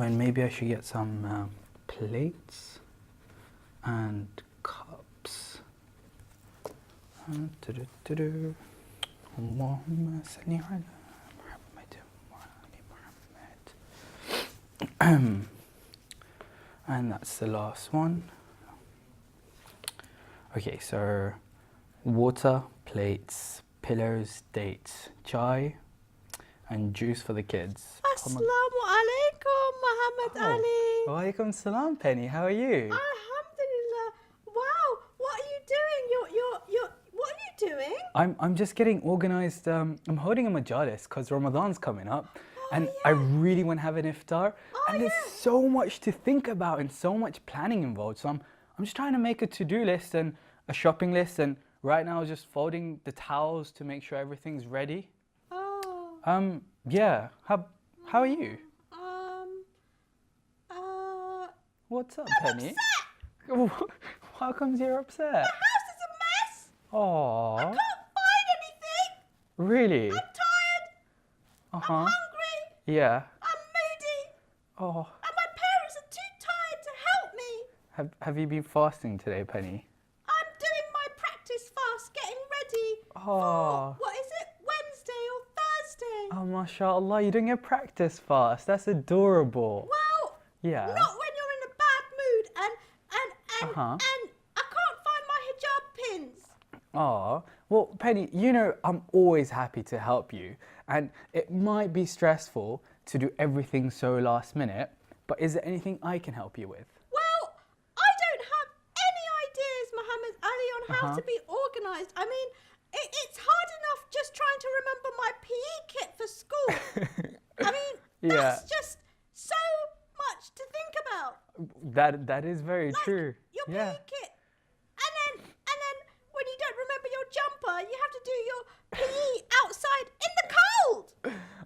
and maybe I should get some plates and cups. Allahumma salli ala Muhammad wa ali Muhammad. And that's the last one. Okay, so water, plates, pillows, dates, chai, and juice for the kids. Assalamu alaikum, Mohammed Ali. Wa alaikum salam, Penny. How are you? Alhamdulillah. Wow, what are you doing? What are you doing? I'm just getting organized. I'm holding a majalis because Ramadan's coming up. And yeah. I really want to have an iftar. And there's yeah. so much to think about and so much planning involved. So I'm just trying to make a to-do list and a shopping list. And right now, just folding the towels to make sure everything's ready. Oh. Yeah. How are you? What's up, I'm Penny? upset. How comes you're upset? My house is a mess. Aww. I can't find anything. Really? I'm tired. I'm hungry. Yeah. I'm moody. Oh. And my parents are too tired to help me. Have you been fasting today, Penny? I'm doing my practice fast, getting ready Oh. for, what is it, Wednesday or Thursday? Oh, mashallah, you're doing a practice fast. That's adorable. Well, Yeah. not when you're in a bad mood and Uh-huh. I can't find my hijab pins. Oh, well, Penny, you know I'm always happy to help you. And it might be stressful to do everything so last minute, but is there anything I can help you with? Well, I don't have any ideas, Mohammed Ali, on how to be organised. I mean, it's hard enough just trying to remember my PE kit for school. I mean, that's just so much to think about. That is very true. Your PE kit. And then when you don't remember your jumper, you have to do your PE outside in the cold.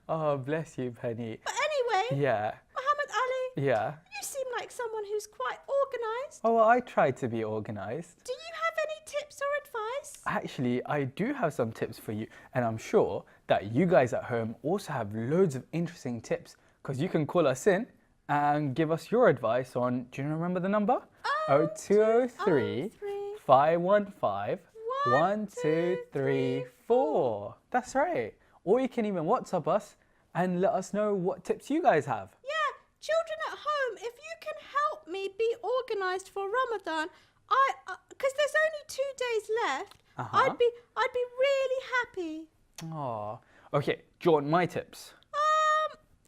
Oh, bless you, Penny. But anyway, Yeah. Mohammed Ali, Yeah. you seem like someone who's quite organised. Oh, well, I try to be organized. Do you have any tips or advice? Actually, I do have some tips for you, and I'm sure that you guys at home also have loads of interesting tips because you can call us in and give us your advice on, do you remember the number? 0203 515 1234. That's right. Or you can even WhatsApp us and let us know what tips you guys have. Yeah, children at home, if you can help me be organised for Ramadan, because there's only 2 days left, I'd be really happy. Oh, okay. Do you want my tips?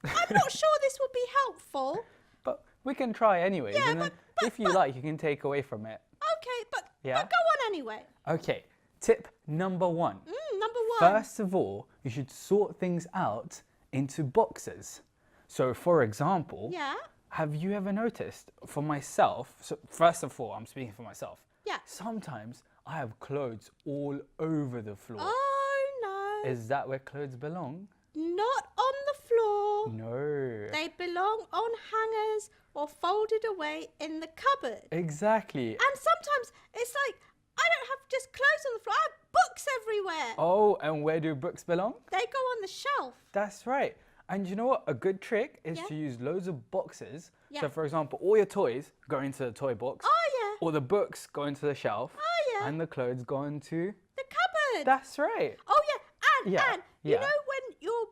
I'm not sure this will be helpful. But we can try anyways, Yeah, and then if you like, you can take away from it. Okay, but go on anyway. Okay, tip number one. Number one. First of all, you should sort things out into boxes. So, for example, Yeah. have you ever noticed, for myself, so first of all, I'm speaking for myself. Yeah. Sometimes I have clothes all over the floor. Oh no. Is that where clothes belong? Not on the floor. No. They belong on hangers or folded away in the cupboard. Exactly. And sometimes it's like, I don't have just clothes on the floor, I have books everywhere. Oh, and where do books belong? They go on the shelf. That's right. And you know what? A good trick is Yeah. to use loads of boxes. Yeah. So, for example, all your toys go into the toy box. Oh yeah. All the books go into the shelf. Oh yeah. And the clothes go into... The cupboard. That's right. Oh yeah. And you Yeah. know when your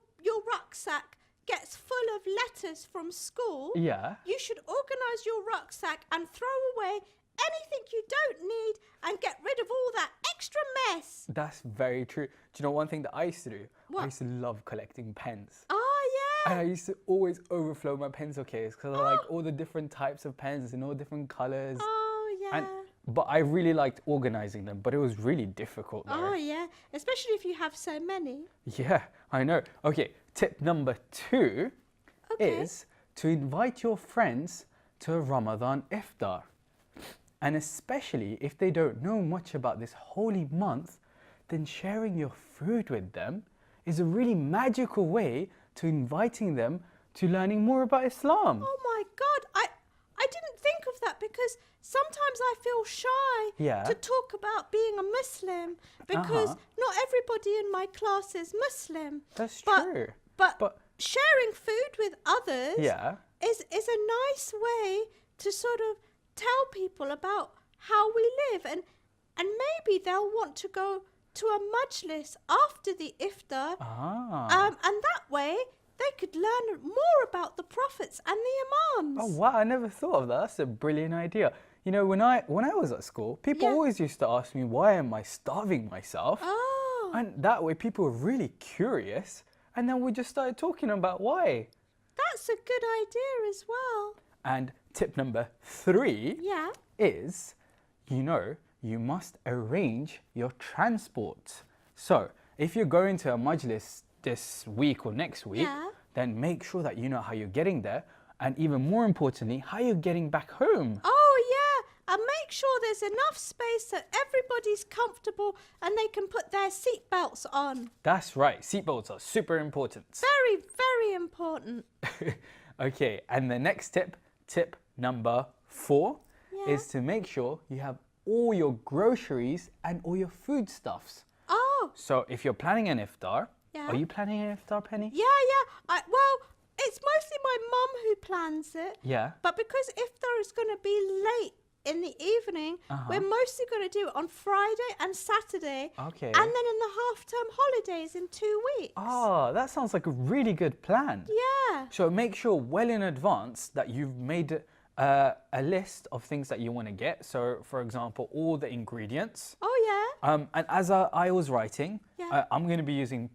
rucksack gets full of letters from school, Yeah. you should organise your rucksack and throw away anything you don't need and get rid of all that extra mess. That's very true. Do you know one thing that I used to do? What? I used to love collecting pens. Oh yeah. And I used to always overflow my pencil case because I like all the different types of pens in all different colours. Oh yeah. But I really liked organising them, but it was really difficult though. Oh yeah, especially if you have so many. Yeah, I know. Okay, tip number 2 is to invite your friends to a Ramadan Iftar. And especially if they don't know much about this holy month, then sharing your food with them is a really magical way to inviting them to learning more about Islam. Oh my God, I didn't think of that because sometimes I feel shy to talk about being a Muslim because not everybody in my class is Muslim. That's true. But sharing food with others is a nice way to sort of tell people about how we live, and maybe they'll want to go to a majlis after the iftar, and that way they could learn more about the prophets and the imams. Oh wow, I never thought of that. That's a brilliant idea. You know, when I was at school, people always used to ask me, why am I starving myself? Oh. And that way people were really curious, and then we just started talking about why. That's a good idea as well. And tip number 3 Yeah. is, you know, you must arrange your transport. So if you're going to a majlis this week or next week, then make sure that you know how you're getting there, and even more importantly, how you're getting back home. Oh yeah, and make sure there's enough space so everybody's comfortable and they can put their seatbelts on. That's right, seatbelts are super important. Very, very important. Okay, and the next tip number 4, is to make sure you have all your groceries and all your foodstuffs. Oh. So if you're planning an iftar, are you planning an iftar, Penny? Yeah. Well, it's mostly my mum who plans it. Yeah. But because iftar is going to be late in the evening, we're mostly going to do it on Friday and Saturday. Okay. And then in the half-term holidays in 2 weeks. Oh, that sounds like a really good plan. Yeah. So make sure well in advance that you've made a list of things that you want to get. So, for example, all the ingredients. Oh, yeah. And as I was writing, I'm going to be using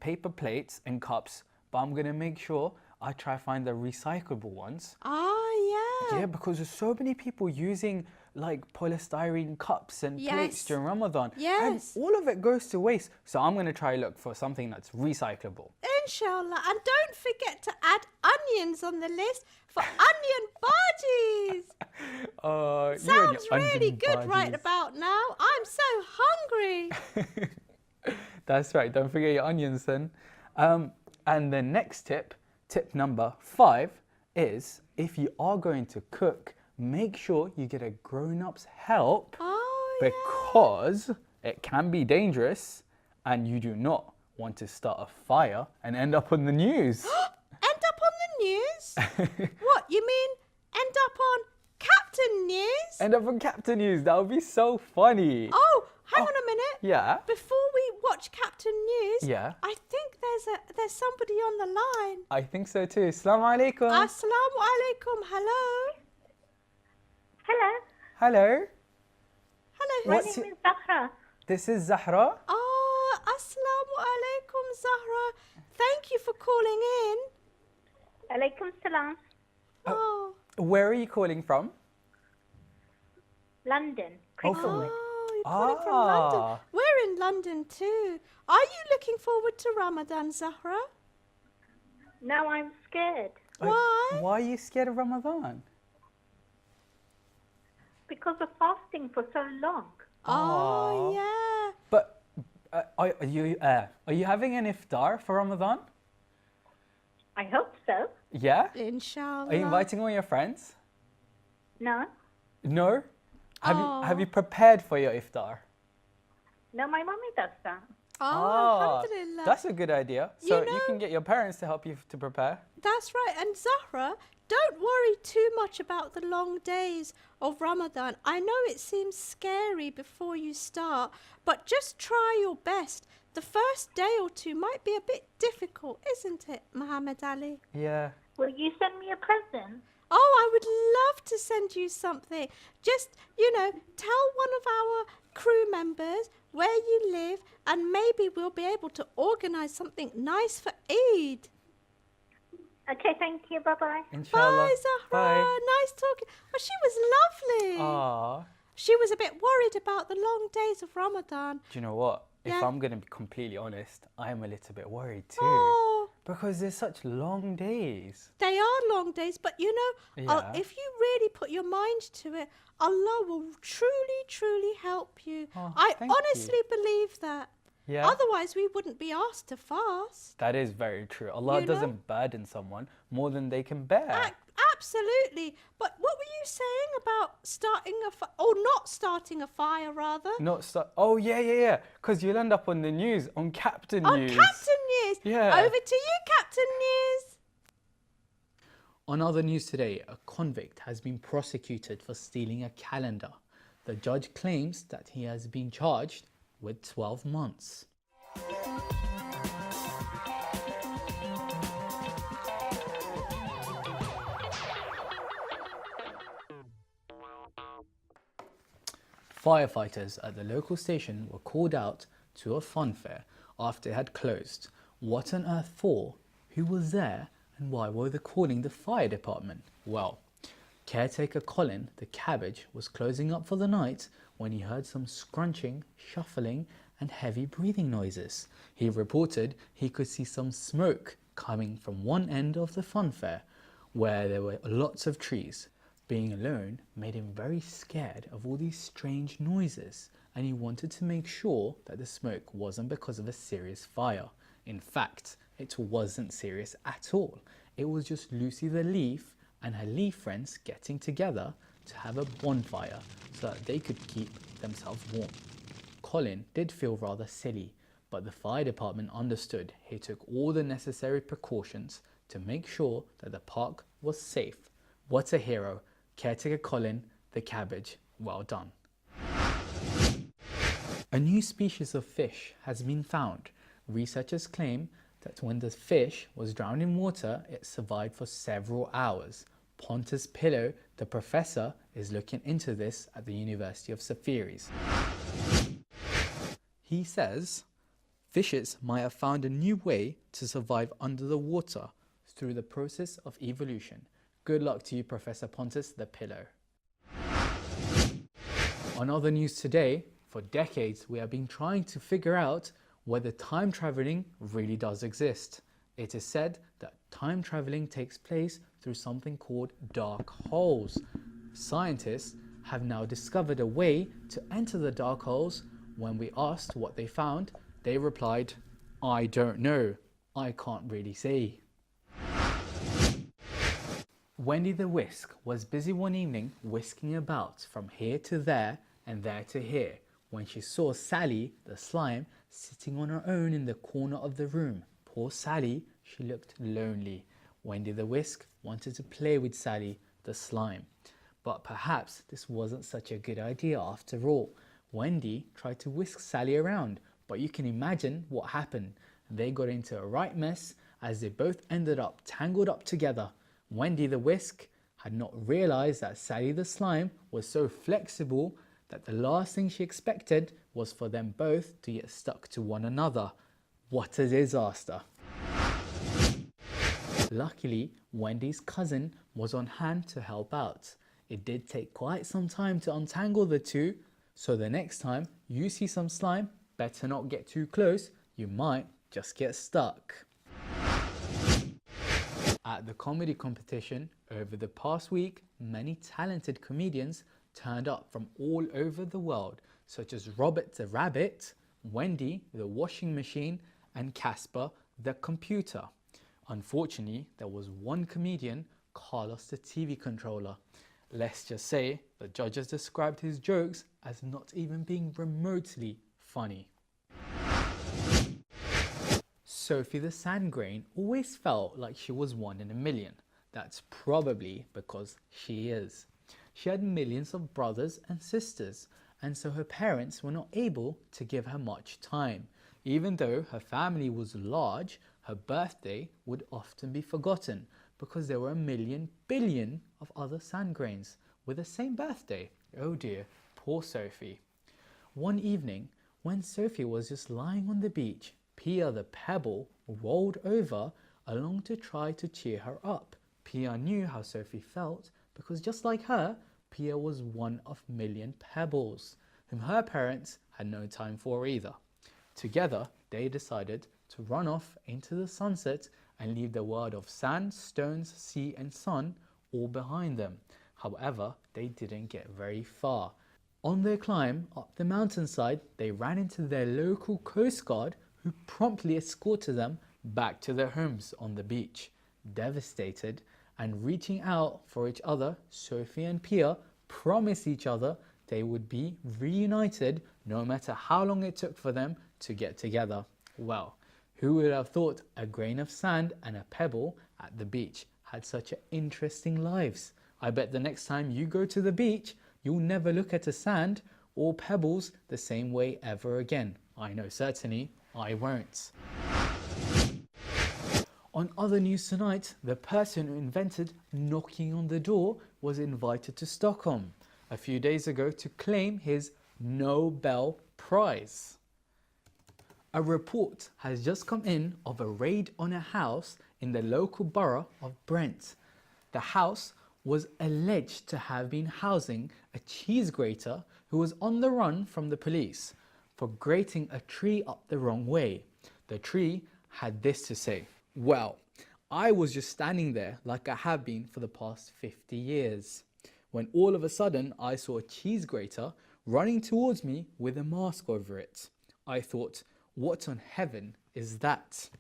paper plates and cups, but I'm going to make sure I try to find the recyclable ones. Oh, yeah. Yeah, because there's so many people using like polystyrene cups and plates during Ramadan. Yes. And all of it goes to waste. So I'm going to try look for something that's recyclable. Inshallah. And don't forget to add onions on the list for onion bhajis. Sounds really good right about now. I'm so hungry. That's right. Don't forget your onions then. And the next tip number 5, is if you are going to cook, make sure you get a grown-up's help, because it can be dangerous and you do not want to start a fire and end up on the news. End up on the news? What, you mean end up on Captain News? End up on Captain News. That would be so funny. Oh, hang on a minute. Yeah. Before we watch Captain News, Yeah. I think there's somebody on the line. I think so too. Assalamu alaikum. Assalamu alaikum. Hello. Hello. Hello. Hello. My name is Zahra. This is Zahra. Oh, assalamu alaikum, Zahra. Thank you for calling in. Alaikum salam. Oh. Where are you calling from? London. Oh, Cricklewood. you're calling from London. We're in London too. Are you looking forward to Ramadan, Zahra? No, I'm scared Why? Why are you scared of Ramadan? because of fasting for so long. Oh, yeah. But are you having an iftar for Ramadan? I hope so. Yeah? Inshallah. Are you inviting all your friends? No. No? Have you prepared for your iftar? No, my mommy does that. Oh, alhamdulillah. That's a good idea. So you know- can get your parents to help you to prepare. That's right. And Zahra, don't worry too much about the long days of Ramadan. I know it seems scary before you start, but just try your best. The first day or two might be a bit difficult, isn't it, Mohammed Ali? Yeah. Will you send me a present? Oh, I would love to send you something. Just, tell one of our crew members where you live and maybe we'll be able to organise something nice for Eid. Okay, thank you. Bye-bye. Inshallah. Bye, Zahra. Bye. Nice talking. Oh, she was lovely. Aww. She was a bit worried about the long days of Ramadan. Do you know what? If Yeah. I'm going to be completely honest, I'm a little bit worried too. Oh, Because there's such long days. they are long days, but Yeah. if you really put your mind to it, Allah will truly, truly help you. Oh, I thank you. honestly believe that. Yeah. Otherwise, we wouldn't be asked to fast. That is very true. Allah You know? doesn't burden someone more than they can bear. Absolutely. But what were you saying about starting or not starting a fire, rather? Oh, yeah. Because you'll end up on the news, on Captain On News. Captain News. Yeah. Over to you, Captain News. On other news today, a convict has been prosecuted for stealing a calendar. The judge claims that he has been charged with 12 months. Firefighters at the local station were called out to a fun fair after it had closed. What on earth for? Who was there? And why were they calling the fire department? Well, caretaker Colin, the cabbage, was closing up for the night when he heard some scrunching, shuffling and heavy breathing noises. He reported he could see some smoke coming from one end of the fun fair where there were lots of trees. Being alone made him very scared of all these strange noises, and he wanted to make sure that the smoke wasn't because of a serious fire. In fact, it wasn't serious at all. It was just Lucy the Leaf and her leaf friends getting together to have a bonfire so that they could keep themselves warm. Colin did feel rather silly, but the fire department understood. He took all the necessary precautions to make sure that the park was safe. What a hero. Caretaker Colin, the cabbage, well done. A new species of fish has been found. Researchers claim that when the fish was drowned in water, it survived for several hours. Pontus Pillow, the professor, is looking into this at the University of Safeeries. He says fishes might have found a new way to survive under the water through the process of evolution. Good luck to you, Professor Pontus the Pillow. On other news today, for decades we have been trying to figure out whether time traveling really does exist. It is said that time traveling takes place through something called dark holes. Scientists have now discovered a way to enter the dark holes. When we asked what they found, they replied, "I don't know. I can't really say." Wendy the Whisk was busy one evening whisking about from here to there and there to here when she saw Sally the slime sitting on her own in the corner of the room. Poor Sally, she looked lonely. Wendy the Whisk wanted to play with Sally the slime. But perhaps this wasn't such a good idea after all. Wendy tried to whisk Sally around, but you can imagine what happened. They got into a right mess as they both ended up tangled up together. Wendy the Whisk had not realized that Sally the slime was so flexible that the last thing she expected was for them both to get stuck to one another. What a disaster. Luckily, Wendy's cousin was on hand to help out. It did take quite some time to untangle the two, so the next time you see some slime, better not get too close, you might just get stuck. At the comedy competition over the past week, many talented comedians turned up from all over the world, such as Robert the Rabbit, Wendy the Washing Machine, and Casper the Computer. Unfortunately, there was one comedian, Carlos the TV Controller. Let's just say the judges described his jokes as not even being remotely funny. Sophie the Sandgrain always felt like she was one in a million. That's probably because she is. She had millions of brothers and sisters, and so her parents were not able to give her much time. Even though her family was large, her birthday would often be forgotten because there were a million billion of other Sandgrains with the same birthday. Oh dear, poor Sophie. One evening, when Sophie was just lying on the beach, Pia the Pebble rolled over along to try to cheer her up. Pia knew how Sophie felt because just like her, Pia was one of million pebbles, whom her parents had no time for either. Together, they decided to run off into the sunset and leave the world of sand, stones, sea and sun all behind them. However, they didn't get very far. On their climb up the mountainside, they ran into their local coast guard who promptly escorted them back to their homes on the beach. Devastated and reaching out for each other, Sophie and Pia promised each other they would be reunited no matter how long it took for them to get together. Well, who would have thought a grain of sand and a pebble at the beach had such interesting lives. I bet the next time you go to the beach, you'll never look at a sand or pebbles the same way ever again. I know certainly I won't. On other news tonight, the person who invented knocking on the door was invited to Stockholm a few days ago to claim his Nobel Prize. A report has just come in of a raid on a house in the local borough of Brent. The house was alleged to have been housing a cheese grater who was on the run from the police for grating a tree up the wrong way. The tree had this to say: "Well, I was just standing there like I have been for the past 50 years, when all of a sudden I saw a cheese grater running towards me with a mask over it. I thought, what on heaven is that?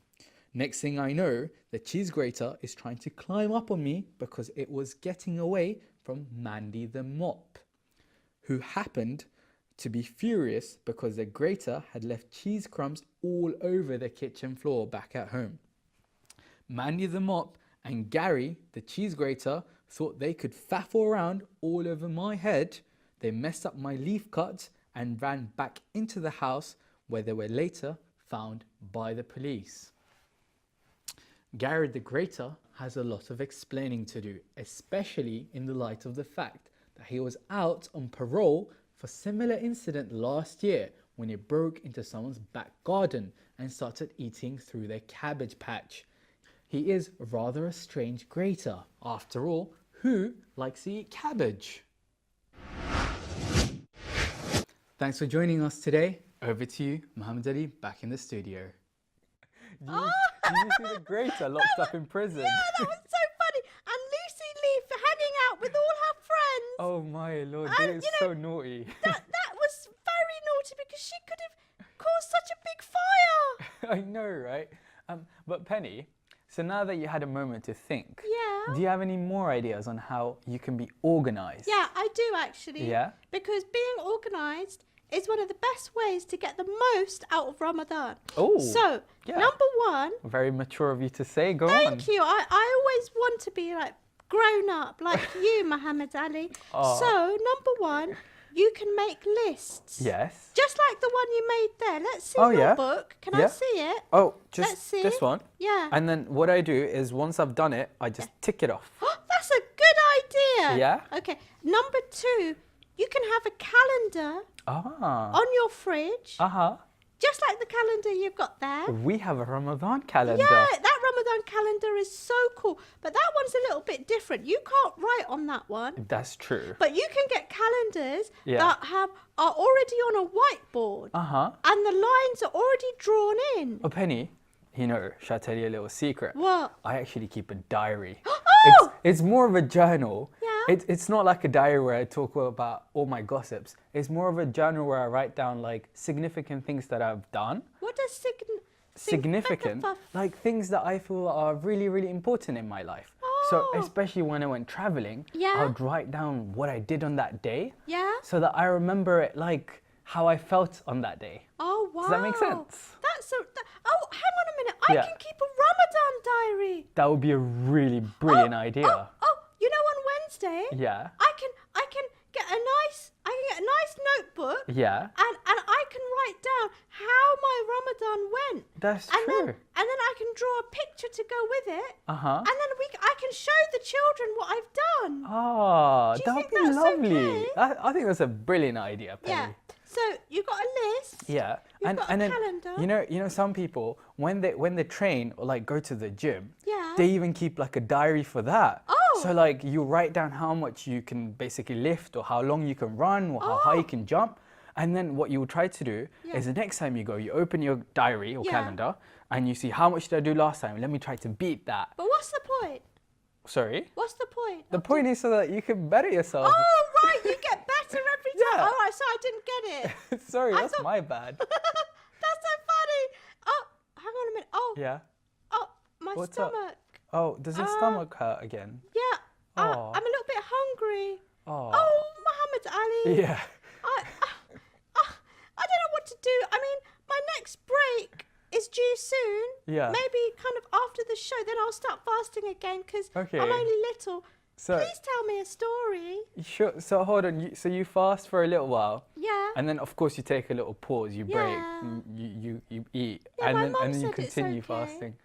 Next thing I know, the cheese grater is trying to climb up on me because it was getting away from Mandy the mop, who happened to be furious because the grater had left cheese crumbs all over the kitchen floor back at home. Mandy the mop and Gary the cheese grater thought they could faffle around all over my head. They messed up my leaf cut and ran back into the house, where they were later found by the police." Gary the grater has a lot of explaining to do, especially in the light of the fact that he was out on parole for a similar incident last year when he broke into someone's back garden and started eating through their cabbage patch. He is rather a strange grater. After all, who likes to eat cabbage? Thanks for joining us today. Over to you, Mohammed Ali, back in the studio. Did you see the grater locked up in prison? Yeah, that was so funny. And Lucy Leaf hanging out with all her friends. Oh my lord, And, that is so naughty. That was very naughty because she could have caused such a big fire. I know, right? But Penny, so now that you had a moment to think, Yeah. do you have any more ideas on how you can be organised? Yeah, I do actually. Yeah? Because being organised is one of the best ways to get the most out of Ramadan. Oh, So, yeah. number one, Very mature of you to say. Go on. thank you. I always want to be like grown up like you, Mohammed Ali. Oh. So, number one, you can make lists. Yes. Just like the one you made there. Let's see Oh, your yeah. book. Can Yeah. I see it? Oh, Let's just see. this one. Yeah. And then what I do is once I've done it, I just tick it off. That's a good idea. Yeah? Okay. Number two, you can have a calendar Ah. on your fridge, Uh-huh. just like the calendar you've got there. We have a Ramadan calendar. Yeah, that Ramadan calendar is so cool. But that one's a little bit different. You can't write on that one. That's true. But you can get calendars Yeah. that are already on a whiteboard. Uh-huh. And the lines are already drawn in. Oh, Penny, you know, shall I tell you a little secret? What? I actually keep a diary. Oh! It's more of a journal. Yeah. It's not like a diary where I talk about all my gossips. It's more of a journal where I write down like significant things that I've done. What does Significant, like things that I feel are really, really important in my life. So Oh. especially when I went traveling, Yeah. I would write down what I did on that day Yeah? so that I remember it like how I felt on that day. Oh, wow. Does that make sense? Oh, hang on a minute. I Yeah. can keep a Ramadan diary. That would be a really brilliant idea. Oh, you know, on Wednesday, Yeah. I can get a nice notebook. Yeah. And I can write down how my Ramadan went. That's and true. And then I can draw a picture to go with it. Uh-huh. And then I can show the children what I've done. Oh, Do you that would think be that's lovely. okay? I think that's a brilliant idea, Penny. Yeah. So you've got a list. Yeah. You've got a then calendar. you know some people when they train or like go to the gym, Yeah. they even keep like a diary for that. Oh. So like you write down how much you can basically lift or how long you can run or how high you can jump. And then what you will try to do Yeah. is the next time you go, you open your diary or Yeah. calendar and you see how much did I do last time? Let me try to beat that. But what's the point? Sorry? What's the point? The point is so that you can better yourself. Oh, right. You get better every time. Yeah. All right. So I didn't get it. Sorry, I that's thought- my bad. That's so funny. Oh, hang on a minute. Oh, Yeah. oh, my What's up? stomach. Oh, does your stomach hurt again? Yeah. Oh. I'm a little bit hungry. Oh. Oh, Mohammed Ali. Yeah. I don't know what to do. I mean, my next break is due soon. Yeah. Maybe kind of after the show, then I'll start fasting again because Okay. I'm only little. So, Please tell me a story. sure. So hold on. So you fast for a little while, Yeah. and then of course you take a little pause. You break. Yeah. You eat, Yeah, and my then mum and then you said it's continue okay. fasting.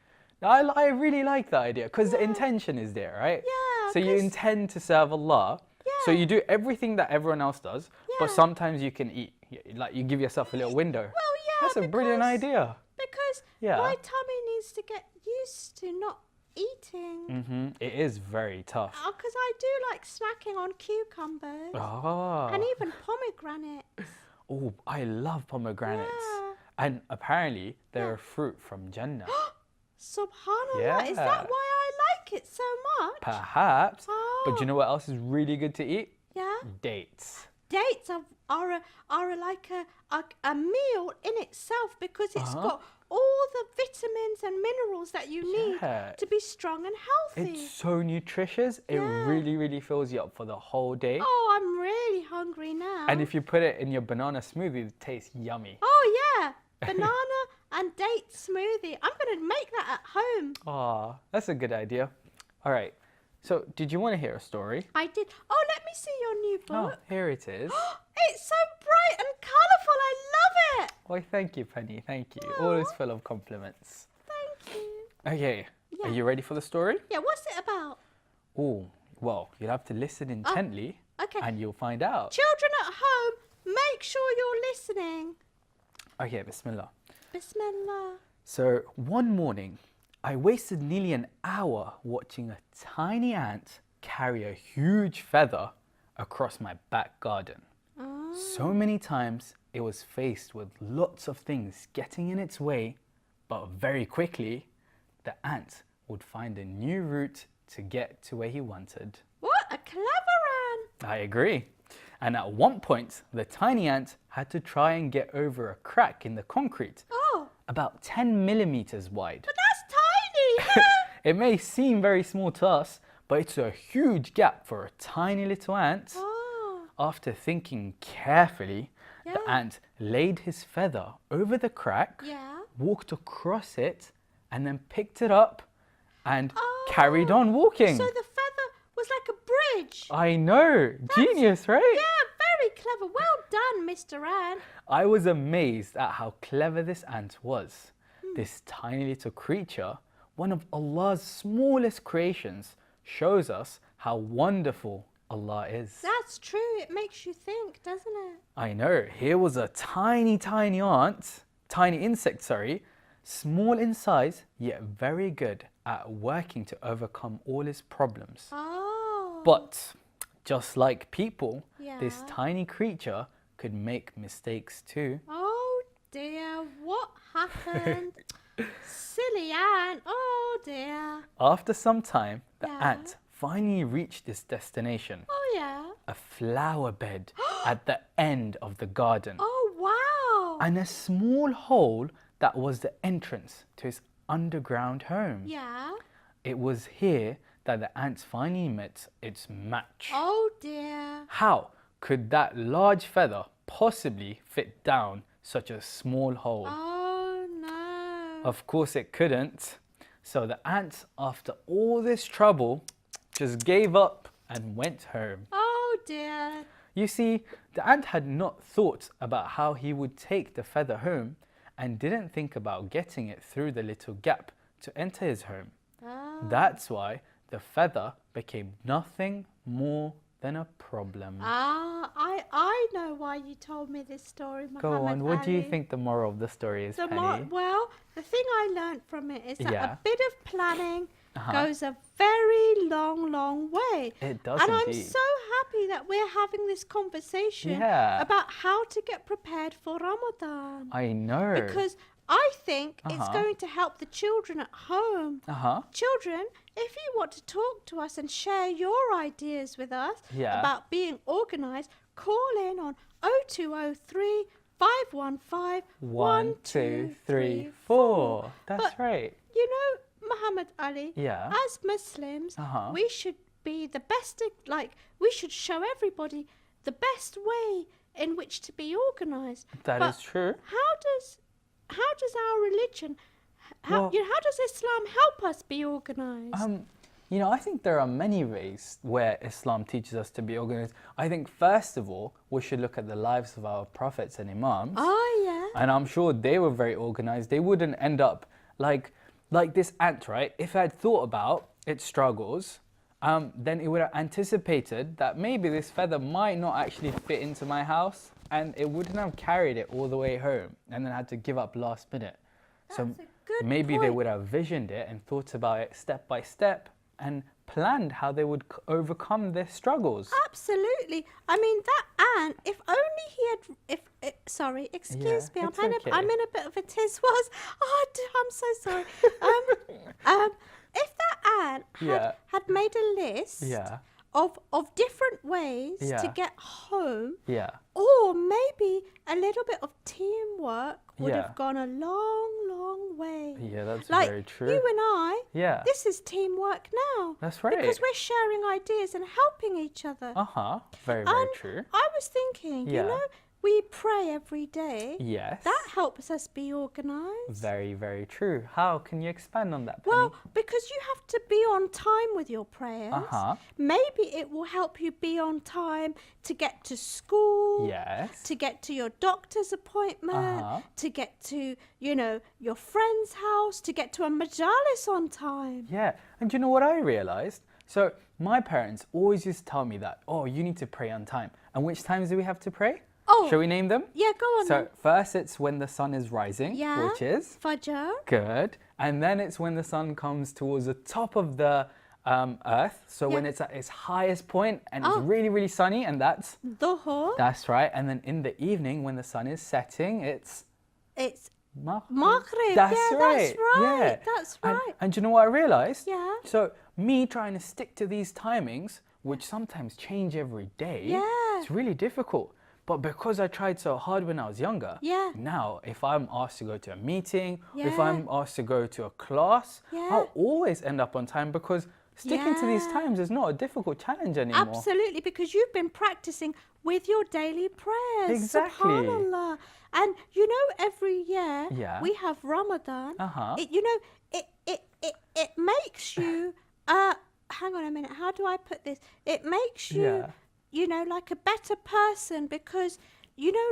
I really like that idea because the intention is there, right? Yeah, So you 'cause- intend to serve Allah. So Yeah. you do everything that everyone else does, but Yeah. sometimes you can eat. Like you give yourself a little window. Well, yeah. That's a brilliant because- idea. Because Yeah. my tummy needs to get used to not eating. It is very tough. Because I do like snacking on cucumbers Ah. and even pomegranates. Oh, I love pomegranates. Yeah. And apparently they're a fruit from Jannah. Subhanallah, is that Yeah. why I like it so much? Perhaps. But do Oh. you know what else is really good to eat? Yeah. Dates. Dates are like a meal in itself because it's got all the vitamins and minerals that you need Yeah. to be strong and healthy. It's so nutritious. It Yeah. really fills you up for the whole day. Oh, I'm really hungry now. And if you put it in your banana smoothie, it tastes yummy. Oh yeah, banana and date smoothie. I'm gonna make that at home. Ah, that's a good idea. All right. So, did you want to hear a story? I did. Oh, let me see your new Oh, book. here it is. It's so bright and colourful. I love it. Why, thank you, Penny. Thank you. Always full of compliments. Thank you. Okay. Yeah. Are you ready for the story? Yeah, what's it about? Oh, well, you'll have to listen intently Okay. and you'll find out. Children at home, make sure you're listening. Okay, Bismillah. Bismillah. So, one morning, I wasted nearly an hour watching a tiny ant carry a huge feather across my back garden. Oh. So many times it was faced with lots of things getting in its way, but very quickly the ant would find a new route to get to where he wanted. What a clever ant. I agree. And at one point, the tiny ant had to try and get over a crack in the concrete, Oh, about 10 millimeters wide. but that's tiny. It may seem very small to us, but it's a huge gap for a tiny little ant. Oh, After thinking carefully, the Yeah. ant laid his feather over the crack, yeah. walked across it, and then picked it up and carried on walking. So the feather was like a bridge. I know, genius, right? Yeah, very clever. Well done, Mr. Ant. I was amazed at how clever this ant was. This tiny little creature, one of Allah's smallest creations, shows us how wonderful Allah is. That's true. It makes you think, doesn't it? I know, here was a tiny insect, small in size, yet very good at working to overcome all his problems. Oh. But just like people, this Yeah. tiny creature could make mistakes too. Oh dear, what happened? Silly ant. Oh dear. After some time, the Yeah. ant finally reached its destination, Oh yeah. a flower bed at the end of the garden, Oh wow. and a small hole that was the entrance to his underground home. Yeah. It was here that the ants finally met its match. Oh dear. How could that large feather possibly fit down such a small hole? Oh no. Of course it couldn't. So the ants, after all this trouble, just gave up and went home. Oh dear. You see, the ant had not thought about how he would take the feather home and didn't think about getting it through the little gap to enter his home. Ah. That's why the feather became nothing more than a problem. I know why you told me this story, Mohammed Go on, what do you Ali. think the moral of the story is, Penny? Well, the thing I learned from it is that Yeah. a bit of planning Uh-huh. goes a very long way. It does and indeed. I'm so happy that we're having this conversation Yeah. about how to get prepared for Ramadan. I know. Because I think it's Uh-huh. going to help the children at home. Uh-huh. Children, if you want to talk to us and share your ideas with us Yeah. about being organised, call in on 0203 515 1234. That's But right. You know, Mohammed Ali, Yeah. as Muslims, Uh-huh. we should be the best, we should show everybody the best way in which to be organised. That But is true. How does our religion How does Islam help us be organised? I think there are many ways where Islam teaches us to be organized. I think first of all, we should look at the lives of our prophets and imams. Oh, yeah. And I'm sure they were very organized. They wouldn't end up like this ant, right? If it had thought about its struggles, then it would have anticipated that maybe this feather might not actually fit into my house, and it wouldn't have carried it all the way home and then had to give up last minute. That's a good maybe they point. would have visioned it and thought about it step by step and planned how they would overcome their struggles. Absolutely. I mean, that ant, if only he had, sorry, excuse me, it's okay. I'm in a bit of a tiz was. Oh, I'm so sorry. If that ant had made a list of different ways to get home, or maybe a little bit of teamwork would have gone a long, long way. Yeah, that's like very true. You and I, Yeah. this is teamwork now. That's right. Because we're sharing ideas and helping each other. Very, very And true. I was thinking, you know, we pray every day. Yes. That helps us be organised. Very, very true. How can you expand on that, Penny? Well, because you have to be on time with your prayers. Maybe it will help you be on time to get to school. Yes. To get to your doctor's appointment. To get to, your friend's house. To get to a majalis on time. Yeah. And you know what I realised? So my parents always used to tell me that, you need to pray on time. And which times do we have to pray? Oh. Shall we name them? Yeah, go on So then. first it's when the sun is rising, which is? Fajr. Good. And then it's when the sun comes towards the top of the earth. So when it's at its highest point and it's really, really sunny, and that's? Dhuhr. That's right. And then in the evening when the sun is setting, it's? It's Maghrib. That's right. Yeah. That's right. And do you know what I realised? Yeah. So me trying to stick to these timings, which sometimes change every day, it's really difficult. But because I tried so hard when I was younger, now if I'm asked to go to a meeting, if I'm asked to go to a class, I'll always end up on time because sticking to these times is not a difficult challenge anymore. Absolutely, because you've been practicing with your daily prayers. Exactly. SubhanAllah. And every year we have Ramadan. It makes you, hang on a minute, how do I put this? It makes you, like a better person because,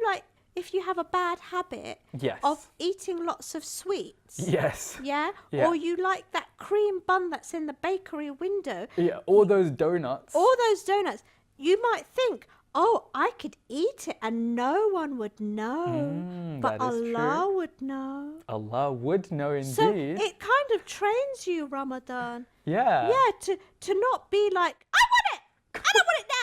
like if you have a bad habit of eating lots of sweets. Yes. Yeah? Or you like that cream bun that's in the bakery window. Yeah, all those donuts. You might think, I could eat it and no one would know. But Allah would know. Allah would know indeed. So it kind of trains you, Ramadan. Yeah. Yeah, to not be like, I want it! I don't want it now!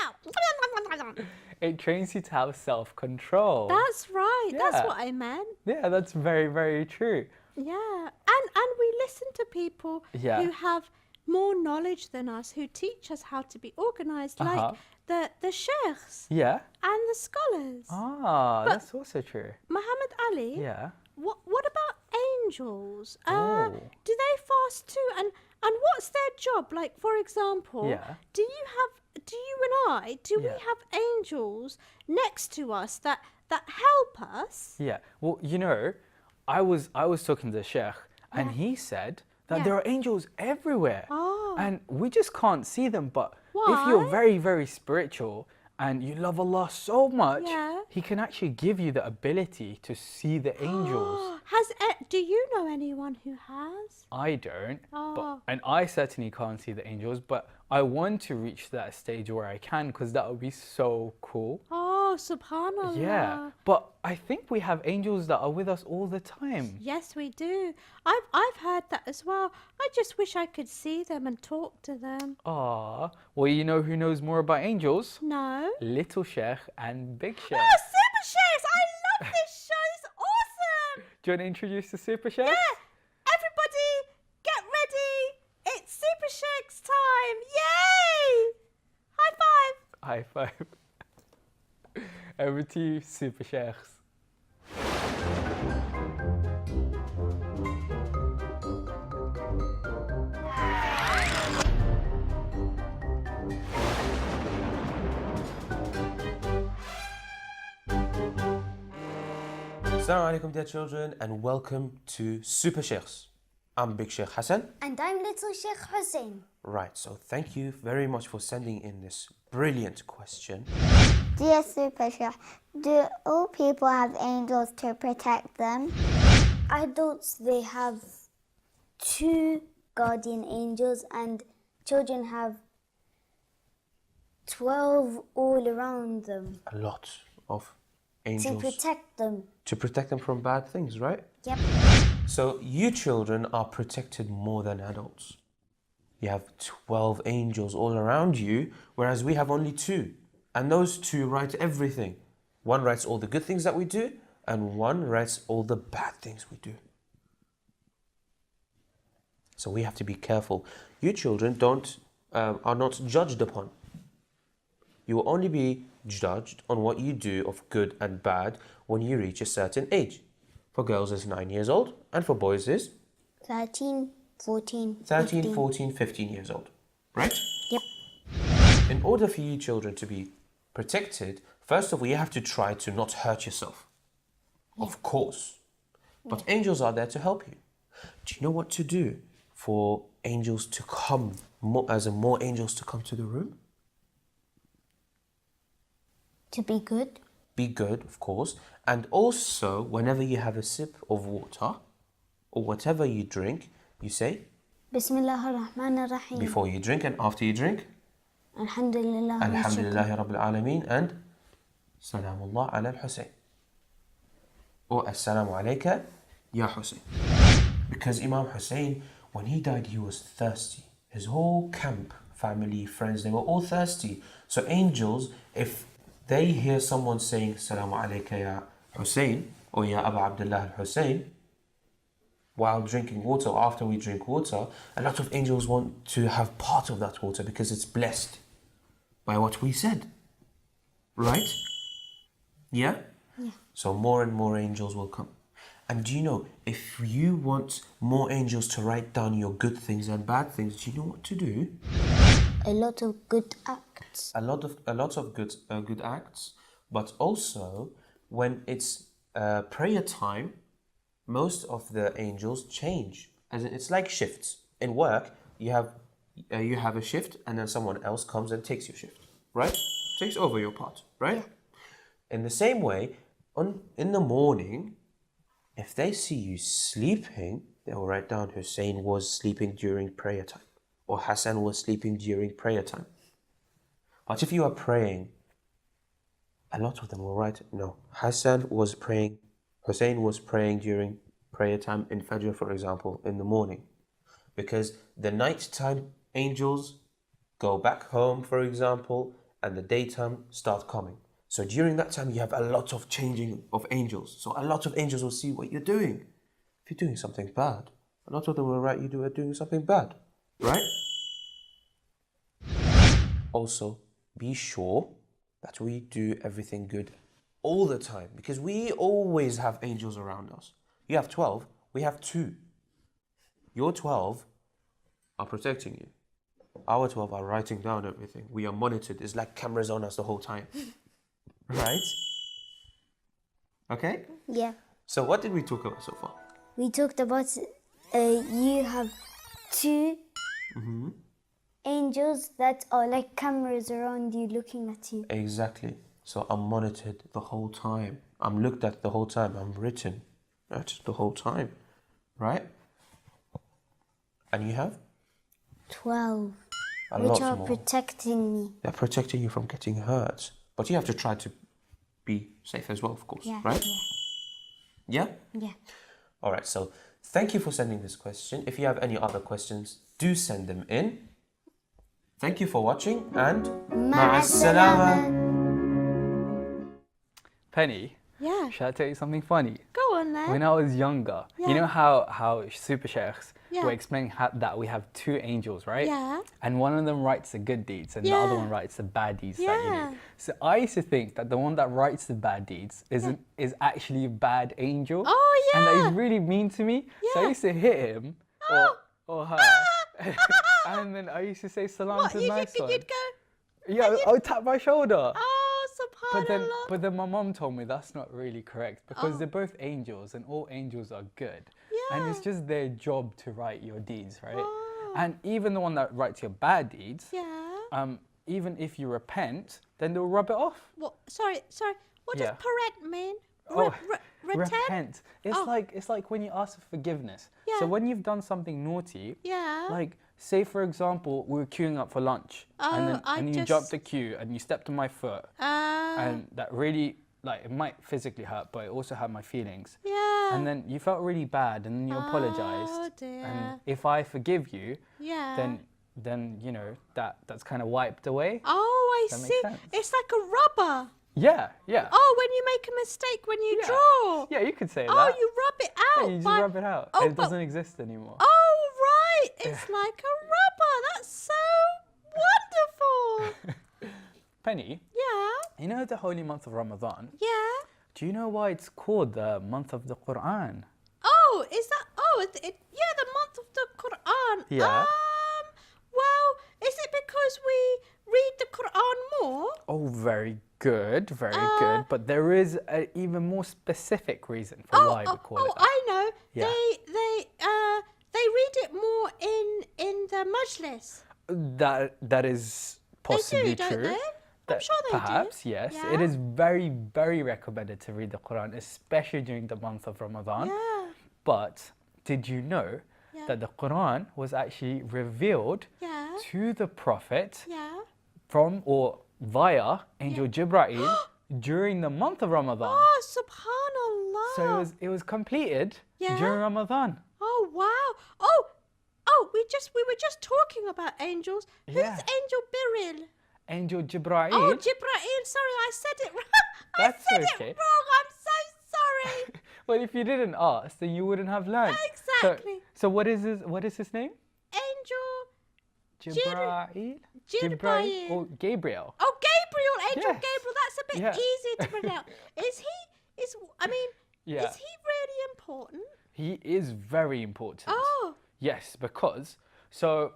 It trains you to have self-control. That's right. Yeah. That's what I meant. Yeah, that's very, very true. Yeah. And we listen to people who have more knowledge than us, who teach us how to be organised, like the sheikhs and the scholars. But that's also true. Muhammad Ali, what about angels? Oh. Do they fast too? And what's their job? Like, for example, do we have angels next to us that help us? Yeah. Well, I was talking to the sheikh and he said that there are angels everywhere. And we just can't see them, but if you're very, very spiritual and you love Allah so much, He can actually give you the ability to see the angels. Do you know anyone who has? I don't, and I certainly can't see the angels, but I want to reach that stage where I can because that would be so cool. Oh, subhanallah. Yeah, but I think we have angels that are with us all the time. Yes, we do. I've heard that as well. I just wish I could see them and talk to them. Well, you know who knows more about angels? No. Little Sheikh and Big Sheikh. Oh, Super Sheikhs! I love this show. It's awesome. Do you want to introduce the Super Sheikhs? Yeah. Everybody, get ready. It's Super Sheikhs time. Yay! High five. High five. Over to you, Super Sheikhs. Assalamu alaikum, dear children, and welcome to Super Sheikhs. I'm Big Sheikh Hassan. And I'm Little Sheikh Hussein. Right, so thank you very much for sending in this brilliant question. Dear Super Chef, do all people have angels to protect them? Adults, they have 2 guardian angels, and children have 12 all around them A lot of to angels protect them. to protect them from bad things, right? Yep. So you children are protected more than adults. You have 12 angels all around you, whereas we have only 2. And those 2 write everything. One writes all the good things that we do, and one writes all the bad things we do. So we have to be careful. You children are not judged upon. You will only be judged on what you do of good and bad when you reach a certain age. For girls it's 9 years old, and for boys is 13, 14, 13, 15. 14, 15 years old. Right? Yep. In order for you children to be protected, first of all, you have to try to not hurt yourself. Of course. But angels are there to help you. Do you know what to do for angels to come, more angels to come to the room? To be good. Be good, of course. And also, whenever you have a sip of water, or whatever you drink, you say, Bismillah ar-Rahman ar-Rahim. before you drink and after you drink, Alhamdulillah. wa shukr. Alhamdulillahi Rabbil Alameen, and Salamullah ala al-Hussein. Or Assalamu alayka ya Hussein. Because Imam Hussein, when he died, he was thirsty. His whole camp, family, friends, they were all thirsty. So angels, if they hear someone saying Assalamu alayka ya Hussein, or ya Abu Abdullah al-Hussein, while drinking water, or after we drink water, a lot of angels want to have part of that water because it's blessed by what we said. Right? Yeah? Yeah. So more and more angels will come. And do you know, if you want more angels to write down your good things and bad things, do you know what to do? A lot of good acts. A lot of good acts, but also when it's prayer time, most of the angels change. As in, it's like shifts. In work, you have a shift, and then someone else comes and takes your shift, right? Takes over your part, right? Yeah. In the same way, in the morning, if they see you sleeping, they will write down Hussein was sleeping during prayer time, or Hassan was sleeping during prayer time. But if you are praying, a lot of them will write, no, Hussein was praying during prayer time in Fajr, for example, in the morning. Because the nighttime angels go back home, for example, and the daytime start coming. So during that time, you have a lot of changing of angels. So a lot of angels will see what you're doing. If you're doing something bad, a lot of them will write you doing something bad, right? Also, be sure that we do everything good all the time, because we always have angels around us. You have 12, we have 2. Your 12 are protecting you. Our 12 are writing down everything. We are monitored. It's like cameras on us the whole time. Right? Okay? Yeah. So what did we talk about so far? We talked about you have 2 angels that are like cameras around you looking at you. Exactly. So I'm monitored the whole time. I'm looked at the whole time. I'm written at the whole time. Right? And you have? 12. A Which lot are more. protecting me. They're protecting you from getting hurt. But you have to try to be safe as well, of course. Yeah. Right? Yeah? Yeah. All right. So thank you for sending this question. If you have any other questions, do send them in. Thank you for watching, and Ma'as-salama. Penny, Yeah. shall I tell you something funny? Go on then. When I was younger, Yeah. you know how super sheikhs Yeah. were explaining that we have 2 angels, right? Yeah. And one of them writes the good deeds and the Yeah. other one writes the bad deeds that you Yeah. do. So I used to think that the one that writes the bad deeds is actually a bad angel. Oh, And that yeah. he's really mean to me. So I Yeah. used to hit him or her. And then I used to say salam What? to the nice one. You'd go, Yeah, I would tap my shoulder. oh, subhanallah. But then my mum told me that's not really correct because Oh. they're both angels and all angels are good. And it's just their job to write your deeds, right? Oh. And even the one that writes your bad deeds, Yeah. even if you repent, then they'll rub it off. What? Sorry. What Yeah. does parent mean? Oh, Repent? It's Oh. like when you ask for forgiveness. Yeah. So when you've done something naughty, Yeah. like say for example, we were queuing up for lunch, Oh, I and you just- jumped the queue and you stepped on my foot, Uh, and that really like it might physically hurt, but it also hurt my feelings. yeah. And then you felt really bad, and then you apologized. Oh dear. And if I forgive you, yeah. then you know that's kind of wiped away. Oh, I That makes see. sense. It's like a rubber. Yeah, yeah. Oh, when you make a mistake when you Yeah. draw. Yeah, you could say Oh, that. you rub it out. Yeah, you just by- rub it out. Oh, It but- doesn't exist anymore. Oh, right. It's like a rubber. That's so wonderful. Penny, Yeah. you know the holy month of Ramadan? Yeah. Do you know why it's called the month of the Quran? Oh, is that? Oh, yeah, the month of the Quran. Yeah. Well, is it because we read the Quran more? Oh, very good, very good. But there is an even more specific reason for why we call it that. I know. Yeah. They read it more in the majlis. That is possibly don't true. they? I'm sure they do. Perhaps, yes. It Yeah. is very, very recommended to read the Quran, especially during the month of Ramadan. Yeah. But did you know Yeah. that the Quran was actually revealed Yeah. to the Prophet Yeah. from or via Angel Jibreel during the month of Ramadan? Oh, subhanallah. So it was completed Yeah. during Ramadan. Oh, wow. We were just talking about angels. Yeah. Who's Angel Biril? Angel Jibreel. Oh, Jibreel. Sorry, I said it wrong. That's I said okay. it wrong. I'm so sorry. Well, if you didn't ask, then you wouldn't have learned. Exactly. So what is his name? Angel. Jibreel? Jibreel. Or Gabriel? Oh, Gabriel. Angel Yes. Gabriel. That's a bit Yeah. easy to pronounce. Yeah. Is he really important? He is very important. Oh. Yes, because, so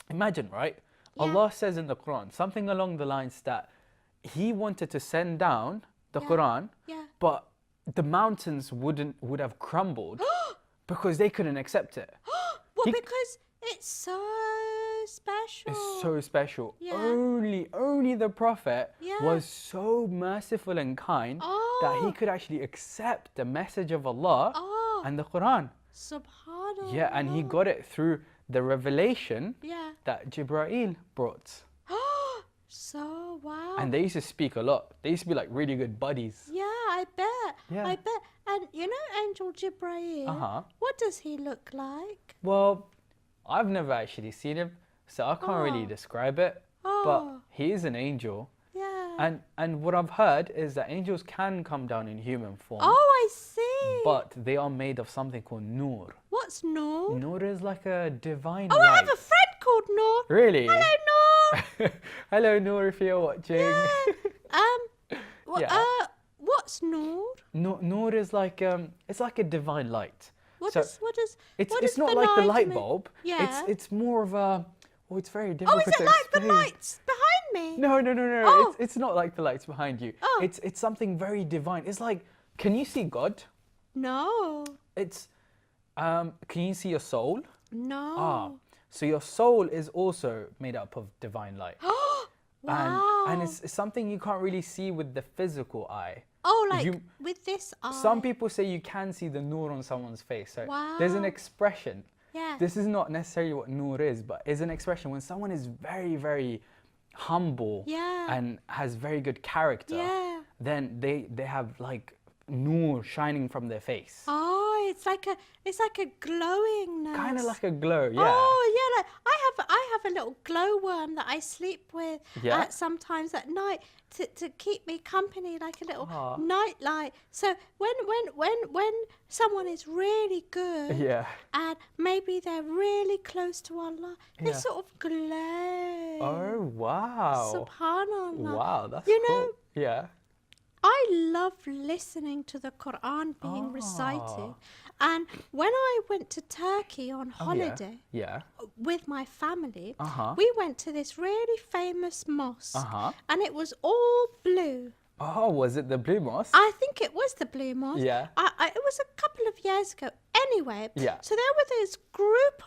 imagine, right? Yeah. Allah says in the Quran something along the lines that He wanted to send down the Yeah. Quran, Yeah. but the mountains would have crumbled because they couldn't accept it. Well, He- because it's so special. It's so special. Yeah. Only the Prophet Yeah. was so merciful and kind that he Oh. could actually accept the message of Allah Oh. and the Quran. Subhanallah. Yeah, and he got it through the revelation Yeah. that Jibreel brought. So, wow. And they used to speak a lot. They used to be like really good buddies. Yeah, I bet. Yeah. I bet. And you know Angel Jibreel? Uh-huh. What does he look like? Well, I've never actually seen him, so I can't really Oh. describe it. Oh. But he is an angel. Yeah. And what I've heard is that angels can come down in human form. Oh, I see. But they are made of something called Noor. What's Noor? Noor is like a divine Oh, light. I have a friend called Noor. Really? Hello, Noor. Hello, Noor, if you're watching. Yeah. What's Noor? Noor is like it's like a divine light. What So is It's what it's does not the like the light mean? bulb. Yeah. It's more of a. Oh, it's very Oh, difficult is to it like the explain. lights behind me? No. Oh. It's not like the lights behind you. Oh. It's something very divine. It's like, can you see God? No. It's can you see your soul? No. Ah, so your soul is also made up of divine light. Wow. And it's something you can't really see with the physical eye. Oh, like you- with this eye. Some people say you can see the noor on someone's face. So there's an Wow. expression. Yeah. This is not necessarily what noor is, but it's an expression when someone is very, very humble Yeah. and has very good character. Yeah. Then they have like noor shining from their face. Oh, it's like a glowingness. Kind of like a glow, yeah. Oh yeah, like I have a little glowworm that I sleep with Yeah? sometimes at night to keep me company, like a little Aw. night light. So when someone is really good Yeah. and maybe they're really close to Allah, they Yeah. sort of glow. Oh, wow. Subhanallah. Wow, that's You cool. know, Yeah. I love listening to the Quran being recited. And when I went to Turkey on Oh, yeah. holiday Yeah. with my family, Uh-huh. we went to this really famous mosque Uh-huh. and it was all blue. Oh, was it the Blue Mosque? I think it was the Blue Mosque. Yeah. It was a couple of years ago. Anyway, Yeah. so there were this group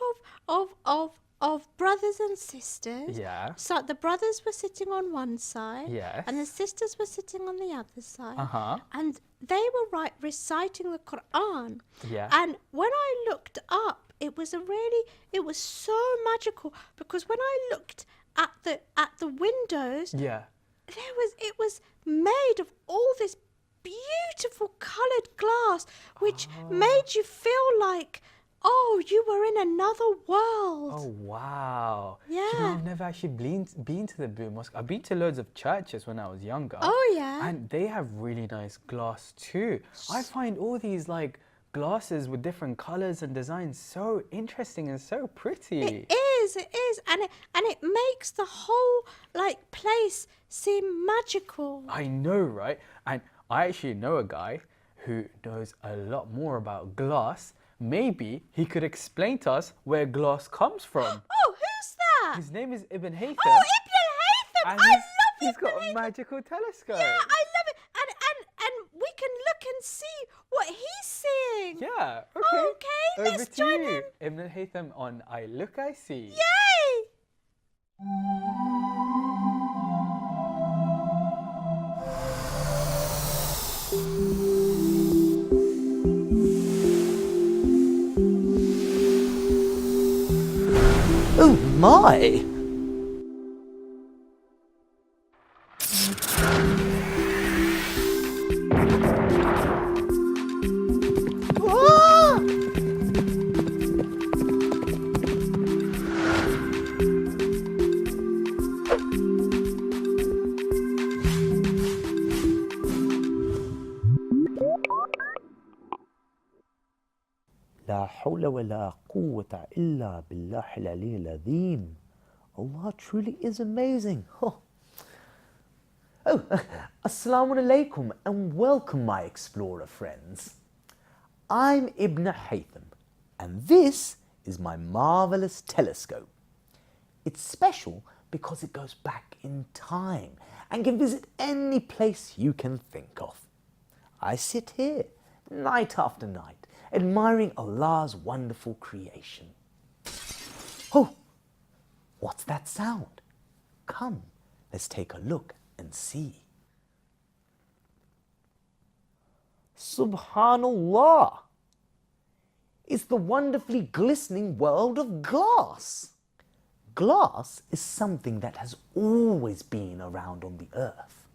of brothers and sisters. Yeah. So the brothers were sitting on one side. Yes. And the sisters were sitting on the other side. Uh-huh. And they were reciting the Quran. Yeah. And when I looked up, it was so magical, because when I looked at the windows, Yeah. it was made of all this beautiful coloured glass, which made you feel like, oh, you were in another world. Oh, wow. Do you know, Yeah. I've never actually been to the Blue Mosque. I've been to loads of churches when I was younger. Oh, yeah. And they have really nice glass too. I find all these like glasses with different colors and designs so interesting and so pretty. It is, and it makes the whole like place seem magical. I know, right? And I actually know a guy who knows a lot more about glass. Maybe he could explain to us where glass comes from. Oh, who's that? His name is Ibn Haytham. Oh, Ibn Haytham! And I love he's Ibn got a Haytham. magical telescope. Yeah, I love it, and we can look and see what he's seeing. Yeah, okay. Okay, Over let's to join you, him. Ibn Haytham on I Look, I See. Yay! Oh my! Ah! لا حول ولا قوة إلا بالله العلي العظيم. Allah truly is amazing. Assalamu alaikum and welcome, my explorer friends. I'm Ibn Haytham and this is my marvelous telescope. It's special because it goes back in time and can visit any place you can think of. I sit here night after night admiring Allah's wonderful creation. Oh, what's that sound? Come, let's take a look and see. Subhanallah! It's the wonderfully glistening world of glass. Glass is something that has always been around on the earth.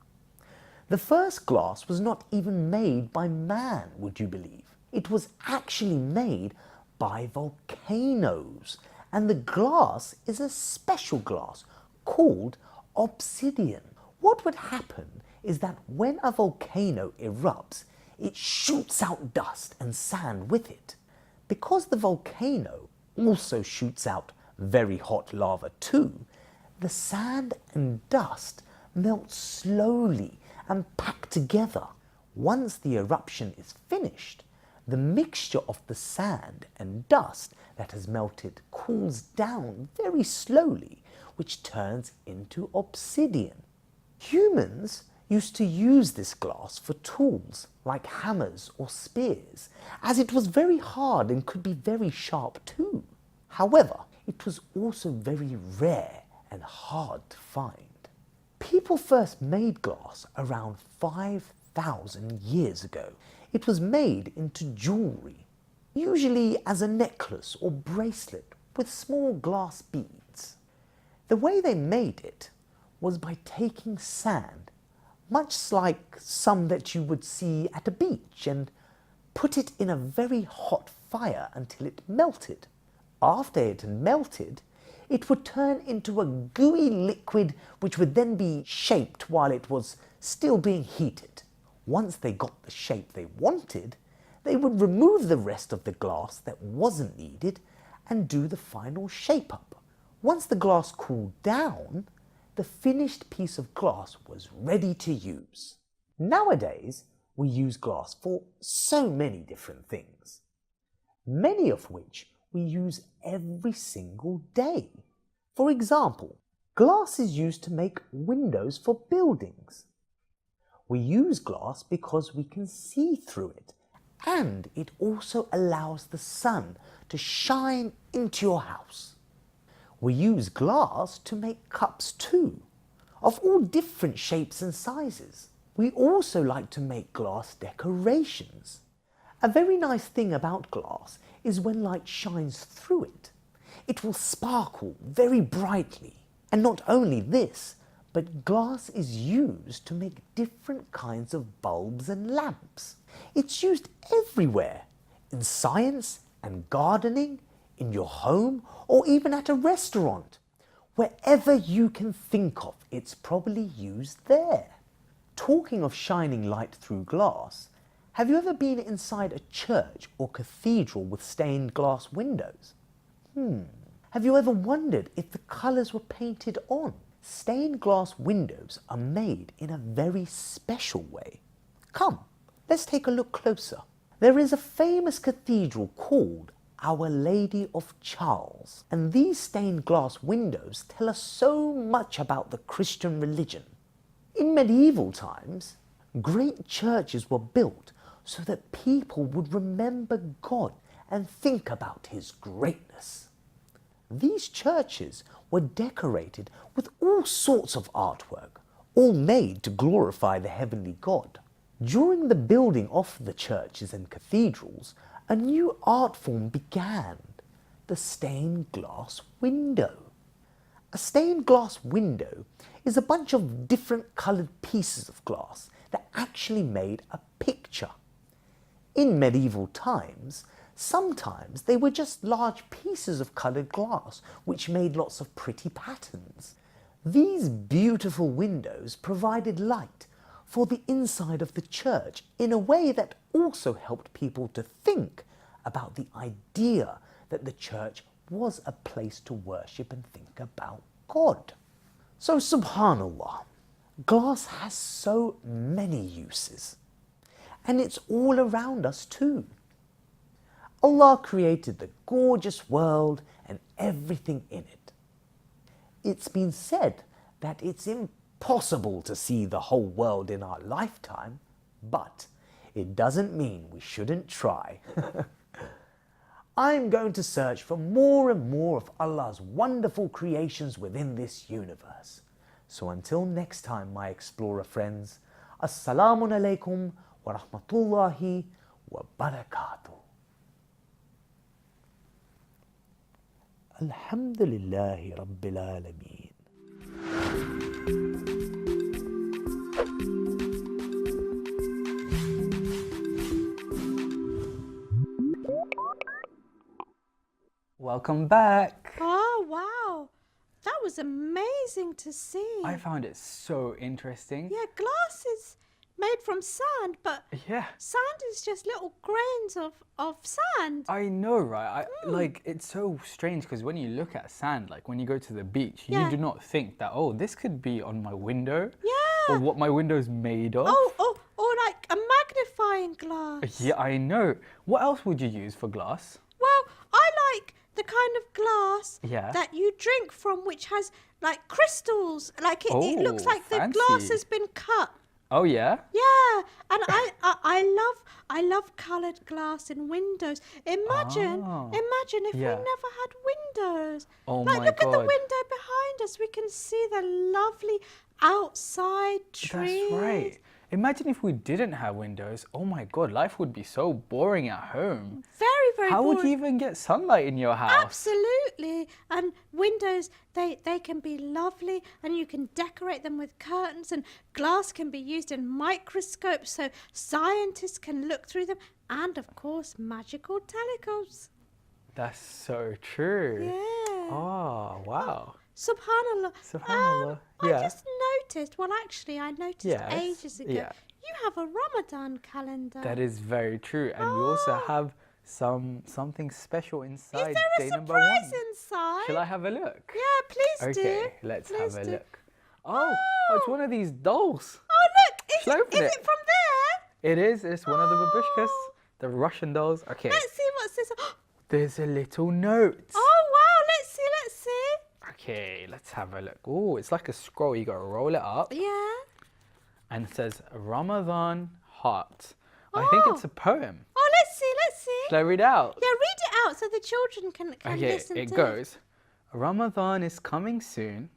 The first glass was not even made by man, would you believe? It was actually made by volcanoes, and the glass is a special glass called obsidian. What would happen is that when a volcano erupts, it shoots out dust and sand with it. Because the volcano also shoots out very hot lava too, the sand and dust melt slowly and pack together. Once the eruption is finished, the mixture of the sand and dust that has melted cools down very slowly, which turns into obsidian. Humans used to use this glass for tools like hammers or spears, as it was very hard and could be very sharp too. However, it was also very rare and hard to find. People first made glass around 5,000 years ago. It was made into jewelry, usually as a necklace or bracelet with small glass beads. The way they made it was by taking sand, much like some that you would see at a beach, and put it in a very hot fire until it melted. After it had melted, it would turn into a gooey liquid which would then be shaped while it was still being heated. Once they got the shape they wanted, they would remove the rest of the glass that wasn't needed and do the final shape up. Once the glass cooled down, the finished piece of glass was ready to use. Nowadays, we use glass for so many different things, many of which we use every single day. For example, glass is used to make windows for buildings. We use glass because we can see through it, and it also allows the sun to shine into your house. We use glass to make cups too, of all different shapes and sizes. We also like to make glass decorations. A very nice thing about glass is when light shines through it, it will sparkle very brightly. And not only this, but glass is used to make different kinds of bulbs and lamps. It's used everywhere, in science and gardening, in your home, or even at a restaurant. Wherever you can think of, it's probably used there. Talking of shining light through glass, have you ever been inside a church or cathedral with stained glass windows? Have you ever wondered if the colours were painted on? Stained glass windows are made in a very special way. Come, let's take a look closer. There is a famous cathedral called Our Lady of Charles, and these stained glass windows tell us so much about the Christian religion. In medieval times, great churches were built so that people would remember God and think about His greatness. These churches were decorated with all sorts of artwork, all made to glorify the heavenly God. During the building of the churches and cathedrals, a new art form began, the stained glass window. A stained glass window is a bunch of different coloured pieces of glass that actually made a picture. In medieval times, sometimes they were just large pieces of coloured glass which made lots of pretty patterns. These beautiful windows provided light for the inside of the church in a way that also helped people to think about the idea that the church was a place to worship and think about God. So subhanallah, glass has so many uses, and it's all around us too. Allah created the gorgeous world and everything in it. It's been said that it's impossible to see the whole world in our lifetime, but it doesn't mean we shouldn't try. I'm going to search for more and more of Allah's wonderful creations within this universe. So until next time, my explorer friends, Assalamu alaikum wa rahmatullahi wa barakatuh. Alhamdulillahi Rabbil Alameen. Welcome back. Oh, wow. That was amazing to see. I found it so interesting. Yeah, glass is made from sand, but Yeah. sand is just little grains of sand. I know, right? Like, it's so strange because when you look at sand, like when you go to the beach, Yeah. you do not think that, oh, this could be on my window Yeah. or what my window's made of. Or like a magnifying glass. Yeah, I know. What else would you use for glass? Well, I like the kind of glass Yeah. that you drink from, which has like crystals. Like it looks Oh, like the glass fancy. has been cut. Oh, yeah? Yeah, and I love coloured glass in windows. Imagine if Yeah. we never had windows. Oh like my look at the God. window behind us. We can see the lovely outside trees. That's right. Imagine if we didn't have windows. Oh my God, life would be so boring at home. Very, very How boring. would you even get sunlight in your house? Absolutely. And windows, they can be lovely, and you can decorate them with curtains, and glass can be used in microscopes so scientists can look through them, and of course magical telescopes. That's so true. Yeah. Oh, wow. Subhanallah. Subhanallah, I yeah. just noticed, well actually I noticed Yes, ages ago, yeah. you have a Ramadan calendar. That is very true. And we also have something special inside Is there a day number surprise 1. inside? Shall I have a look? Yeah, please do. Okay, let's Please have a do. look. Oh, it's one of these dolls. Oh look, Shall I open is it? it from there? It is. It's one of the babushkas, Oh. the Russian dolls. Okay, Let's see what's this. there's a little note. Oh wow, let's see, let's see. Okay, let's have a look. Oh, it's like a scroll. You gotta roll it up. Yeah. and it says Ramadan heart. I think it's a poem. Oh, let's see. Shall I read it out? Yeah, read it out so the children can Okay, listen to it goes. Ramadan is coming soon.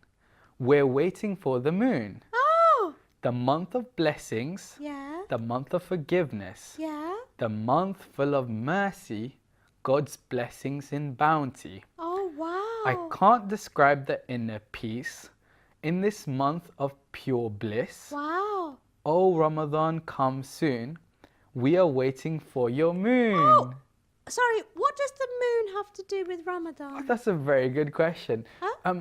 We're waiting for the moon. Oh, The month of blessings. yeah, The month of forgiveness. yeah. The month full of mercy. God's blessings in bounty. Oh, wow. I can't describe the inner peace in this month of pure bliss. Wow. Oh, Ramadan, come soon. We are waiting for your moon. Oh, sorry, what does the moon have to do with Ramadan? That's a very good question. Huh?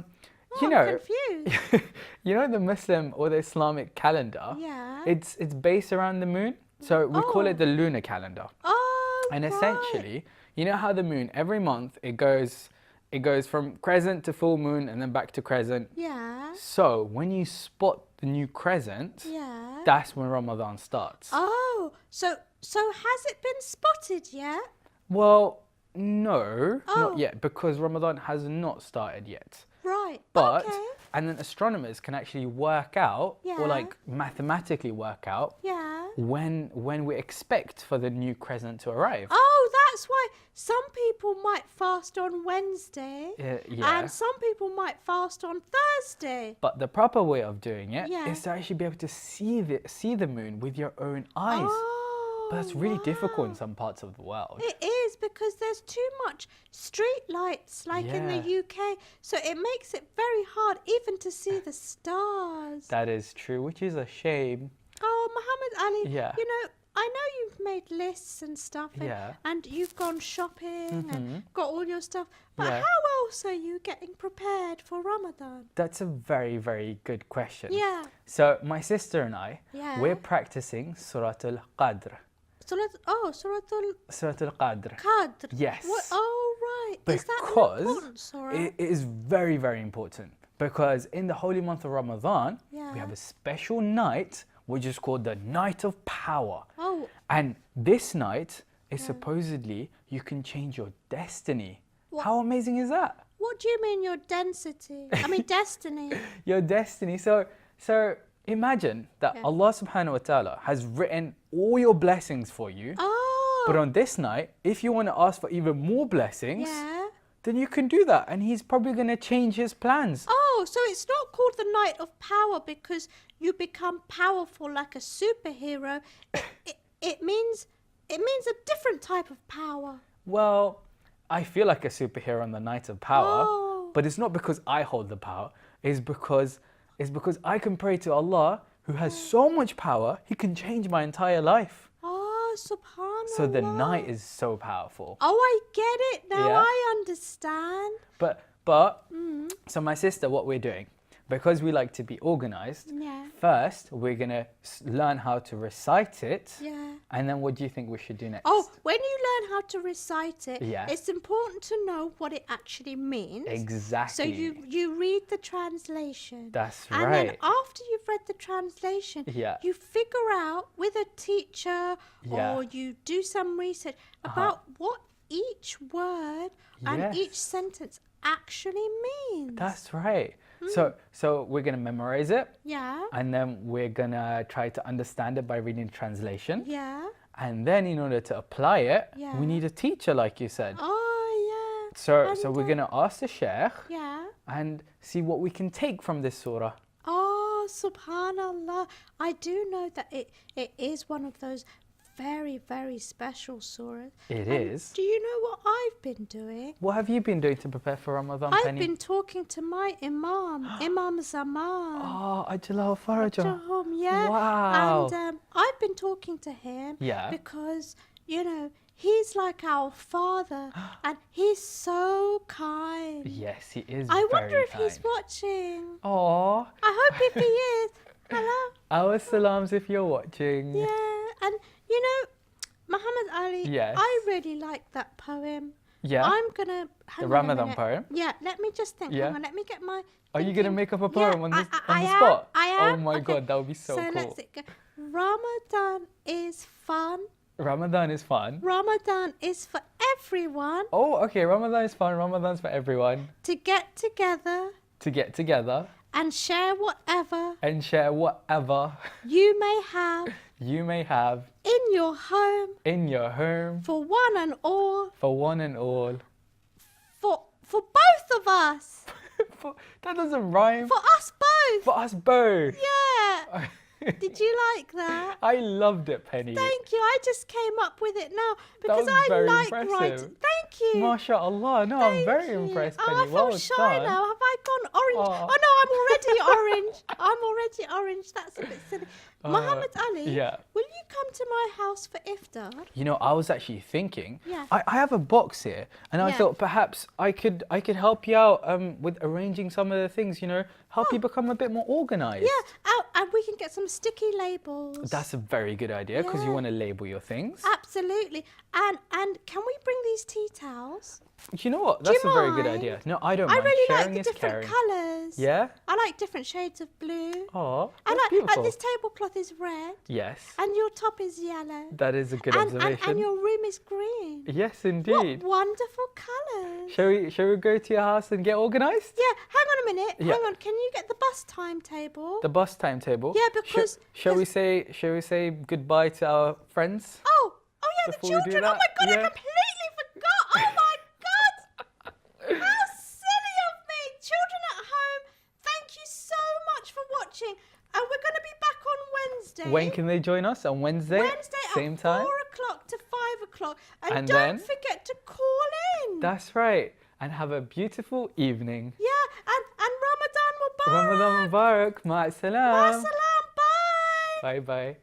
You I'm know, confused. you know the Muslim or the Islamic calendar. Yeah. It's based around the moon, so we call it the lunar calendar. Oh, And right. essentially, you know how the moon every month it goes from crescent to full moon and then back to crescent. Yeah. So when you spot the new crescent, Yeah. that's when Ramadan starts. Oh, so has it been spotted yet? Well, no, Oh. not yet, because Ramadan has not started yet. Right. But okay. and then astronomers can actually work out Yeah. or like mathematically work out Yeah. when we expect for the new crescent to arrive. Oh, that's why some people might fast on Wednesday. Yeah. And some people might fast on Thursday. But the proper way of doing it is Yeah. to actually be able to see the moon with your own eyes. Oh, But that's really difficult in wow. some parts of the world. It is because there's too much street lights like in the Yeah. UK. So it makes it very hard even to see the stars. That is true, which is a shame. Oh, Muhammad Ali, Yeah. you know, I know you've made lists and stuff and, Yeah. and you've gone shopping and got all your stuff. But Yeah. how else are you getting prepared for Ramadan? That's a very, very good question. Yeah. So my sister and I, Yeah. we're practicing Surat al-Qadr. Suratul Surat al-Qadr. Qadr. Yes. What? Oh, right. Is that an Because important surah? it is very, very important. Because in the holy month of Ramadan, Yeah. we have a special night which is called the Night of Power. Oh. And this night is supposedly you can change your destiny. What? How amazing is that? What do you mean your density? I mean destiny. Your destiny. So imagine that Yeah. Allah subhanahu wa ta'ala has written all your blessings for you. Oh. But on this night, if you want to ask for even more blessings, Yeah. then you can do that. And he's probably going to change his plans. Oh, so it's not called the Night of Power because you become powerful like a superhero. It means a different type of power. Well, I feel like a superhero on the Night of Power, Oh. but it's not because I hold the power. It's because I can pray to Allah, who has so much power, He can change my entire life. Oh, subhanallah. So the night is so powerful. Oh, I get it now. Yeah. I understand. But so my sister, what we're doing, because we like to be organized, Yeah. first we're gonna learn how to recite it, Yeah. and then what do you think we should do next? Oh, when you learn how to recite it, Yeah. it's important to know what it actually means. Exactly. So you read the translation. That's And right. then after you've read the translation, Yeah. you figure out with a teacher Yeah. Uh-huh. or you do some research about what each word and each Yes. sentence actually means. That's right. So we're gonna memorize it, Yeah. and then we're gonna try to understand it by reading the translation. Yeah. And then in order to apply it, Yeah. we need a teacher, like you said. Oh, yeah. So we're And, gonna ask the sheikh Yeah. and see what we can take from this surah. Oh, subhanallah. I do know that it is one of those very, very special surahs. It And is. Do you know what I've been doing? What have you been doing to prepare for Ramadan, I've Penny? been talking to my Imam, Imam Zaman. Oh, Ajala Faraja. Jahum, yeah. Wow. And I've been talking to him Yeah. because, you know, he's like our father and he's so kind. Yes, he is I very wonder if kind. he's watching. Oh, I hope if he is. Hello? our salams if you're watching. Yeah, and you know, Muhammad Ali, Yes. I really like that poem. Yeah? I'm gonna hang The on a Ramadan minute. poem? Yeah, let me just think. Yeah. Hang on, let me get my. Are you gonna thinking. make up a Yeah, poem on the I am, spot? I am. Oh my Okay, god, that would be so cool. let's go. Ramadan is fun. Ramadan is fun. Ramadan is for everyone Oh, okay. Ramadan is fun. Ramadan's for everyone to get together to get together and share whatever and share whatever you may have you may have in your home in your home for one and all, for one and all. for both of us, That doesn't rhyme. for us both. For us both. Yeah. Did you like that? I loved it, Penny. Thank you. I just came up with it now because was I very like impressive. writing. Thank you. MashaAllah. No, I'm Thank very you. impressed, Oh, Penny. I feel Well shy done. now. Have I gone orange? Oh. Oh no, I'm already orange. I'm already orange. That's a bit silly. Muhammad Ali, yeah. will you come to my house for iftar? You know, I was actually thinking. Yeah. I have a box here, and I Yeah. thought perhaps I could help you out with arranging some of the things. You know, help you become a bit more organized. Yeah, and we can get some sticky labels. That's a very good idea because you Yeah. want to label your things. Absolutely. And can we bring these tea towels? You know what? Do you That's a very good mind? idea. No, I don't I mind. really Sharing like the is different caring. colours. Yeah? I like different shades of blue. Oh, I that's like beautiful. this tablecloth is red. Yes, And your top is yellow. that is a good observation. And your room is green. Yes, indeed. What wonderful colours. Shall we go to your house and get organized? Yeah, hang on a minute. Yeah. Hang on. Can you get the bus timetable? The bus timetable. Yeah, because- Shall we say goodbye to our friends? Oh yeah, the Before we do children. Oh that, my God, I yeah. completely forgot. Oh my God. How silly of me. Children at home, thank you so much for watching. And we're going to be back on Wednesday. When can they join us? On Wednesday? Wednesday Same at time? 4 o'clock to 5 o'clock. And And don't then? forget to call in. That's right. And have a beautiful evening. Yeah, and Ramadan Mubarak. Ramadan Mubarak. Ma'as salam. Salam. Bye. Bye bye.